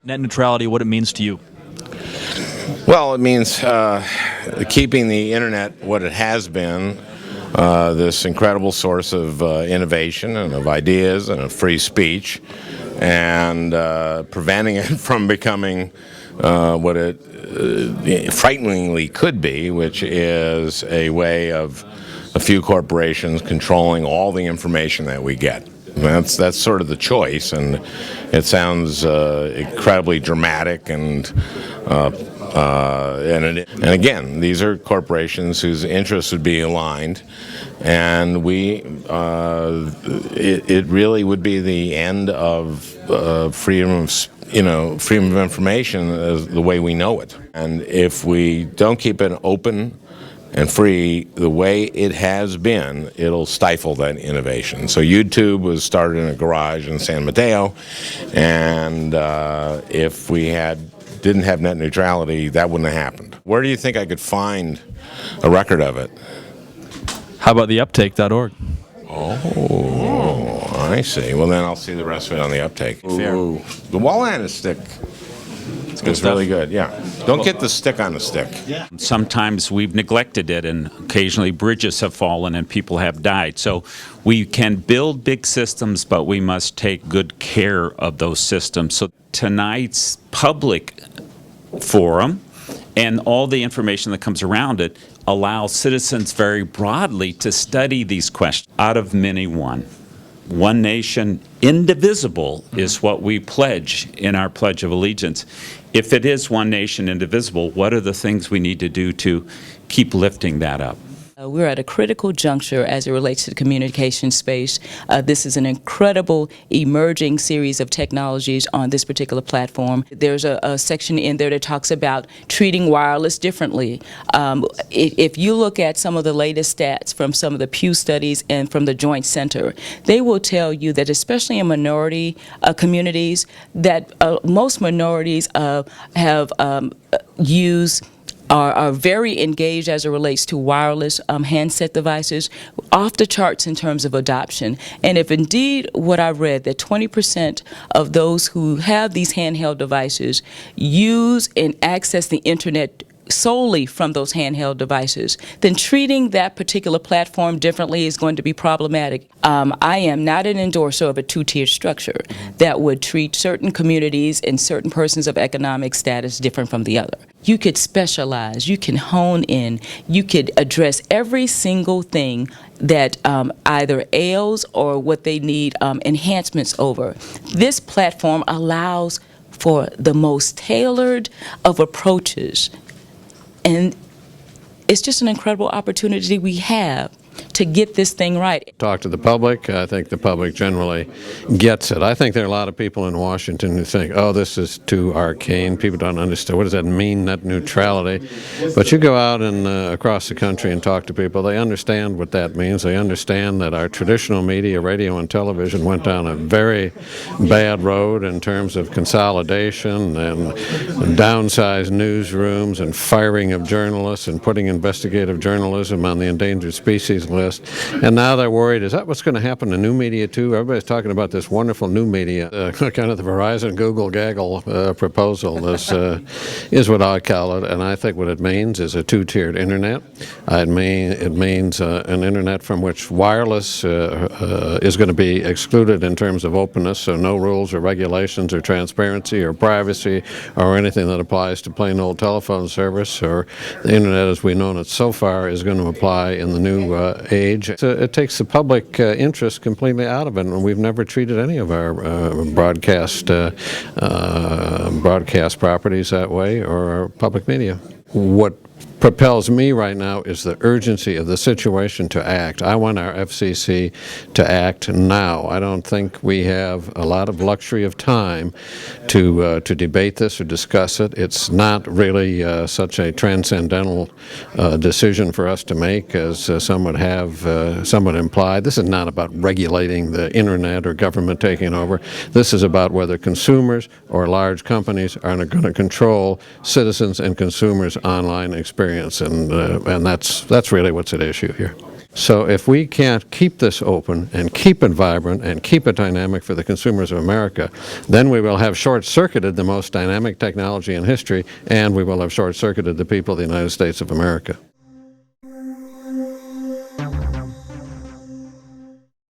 net neutrality, what it means to you? Well, it means keeping the internet what it has been, this incredible source of innovation and of ideas and of free speech, and preventing it from becoming what it frighteningly could be, which is a way of a few corporations controlling all the information that we get. That's sort of the choice, and it sounds incredibly dramatic and again, these are corporations whose interests would be aligned, and it really would be the end of freedom of information as the way we know it. And if we don't keep it open and free the way it has been, it'll stifle that innovation. So YouTube was started in a garage in San Mateo, and if we didn't have net neutrality, that wouldn't have happened. Where do you think I could find a record of it? How about the uptake.org? Oh, I see. Well, then I'll see the rest of it on the uptake. Ooh, the wall and stick. It's really good, yeah. Don't get the stick on the stick. Yeah. Sometimes we've neglected it, and occasionally bridges have fallen and people have died. So we can build big systems, but we must take good care of those systems. So tonight's public forum and all the information that comes around it allows citizens very broadly to study these questions. Out of many, one nation, indivisible, is what we pledge in our Pledge of Allegiance. If it is one nation, indivisible, what are the things we need to do to keep lifting that up? We're at a critical juncture as it relates to the communication space. This is an incredible emerging series of technologies on this particular platform. There's a section in there that talks about treating wireless differently. If you look at some of the latest stats from some of the Pew studies and from the Joint Center, they will tell you that especially in minority communities, that most minorities have are very engaged as it relates to wireless handset devices, off the charts in terms of adoption. And if indeed what I read, that 20% of those who have these handheld devices use and access the internet solely from those handheld devices, then treating that particular platform differently is going to be problematic. I am not an endorser of a two-tiered structure that would treat certain communities and certain persons of economic status different from the other. You could specialize, you can hone in, you could address every single thing that either ails or what they need enhancements over. This platform allows for the most tailored of approaches. And it's just an incredible opportunity we have to get this thing right. Talk to the public. I think the public generally gets it. I think there are a lot of people in Washington who think, oh, this is too arcane. People don't understand. What does that mean, net neutrality? But you go out and across the country and talk to people, they understand what that means. They understand that our traditional media, radio and television, went down a very bad road in terms of consolidation and downsized newsrooms and firing of journalists and putting investigative journalism on the endangered species list. And now they're worried, is that what's going to happen to new media too? Everybody's talking about this wonderful new media. Kind of the Verizon Google gaggle proposal is what I call it. And I think what it means is a two-tiered internet. It means an internet from which wireless is going to be excluded in terms of openness, so no rules or regulations or transparency or privacy or anything that applies to plain old telephone service or the internet as we know it so far is going to apply in the new age. It takes the public interest completely out of it, and we've never treated any of our broadcast properties that way, or our public media. What propels me right now is the urgency of the situation to act. I want our FCC to act now. I don't think we have a lot of luxury of time to debate this or discuss it. It's not really such a transcendental decision for us to make as some would imply. This is not about regulating the internet or government taking over. This is about whether consumers or large companies are going to control citizens and consumers' online experience. And that's really what's at issue here. So if we can't keep this open and keep it vibrant and keep it dynamic for the consumers of America, then we will have short-circuited the most dynamic technology in history, and we will have short-circuited the people of the United States of America.